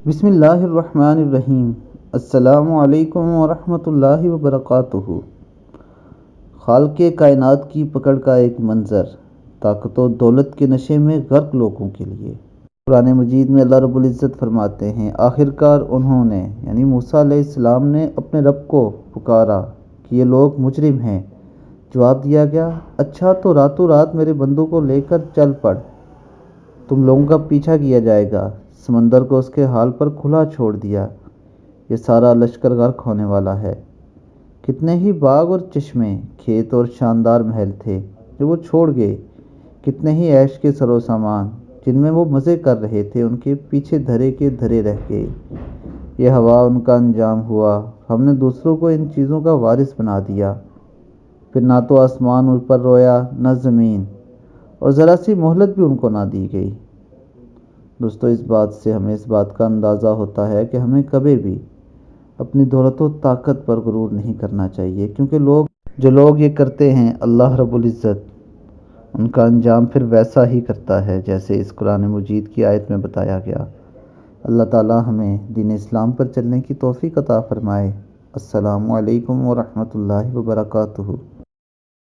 بسم اللہ الرحمن الرحیم۔ السلام علیکم ورحمۃ اللہ وبرکاتہ۔ خالق کائنات کی پکڑ کا ایک منظر، طاقت و دولت کے نشے میں غرق لوگوں کے لیے۔ قرآن مجید میں اللہ رب العزت فرماتے ہیں، آخرکار انہوں نے یعنی موسیٰ علیہ السلام نے اپنے رب کو پکارا کہ یہ لوگ مجرم ہیں۔ جواب دیا گیا، اچھا تو راتوں رات میرے بندوں کو لے کر چل پڑ، تم لوگوں کا پیچھا کیا جائے گا۔ سمندر کو اس کے حال پر کھلا چھوڑ دیا، یہ سارا لشکر غرق ہونے والا ہے۔ کتنے ہی باغ اور چشمے، کھیت اور شاندار محل تھے جو وہ چھوڑ گئے، کتنے ہی عیش کے سر و سامان جن میں وہ مزے کر رہے تھے ان کے پیچھے دھرے کے دھرے رہ گئے۔ یہ ہوا ان کا انجام ہوا، ہم نے دوسروں کو ان چیزوں کا وارث بنا دیا۔ پھر نہ تو آسمان ان پر رویا نہ زمین، اور ذرا سی مہلت بھی ان کو نہ دی گئی۔ دوستو، اس بات سے ہمیں اس بات کا اندازہ ہوتا ہے کہ ہمیں کبھی بھی اپنی دولت و طاقت پر غرور نہیں کرنا چاہیے، کیونکہ جو لوگ یہ کرتے ہیں، اللہ رب العزت ان کا انجام پھر ویسا ہی کرتا ہے جیسے اس قرآن مجید کی آیت میں بتایا گیا۔ اللہ تعالی ہمیں دین اسلام پر چلنے کی توفیق عطا فرمائے۔ السلام علیکم ورحمۃ اللہ وبرکاتہ۔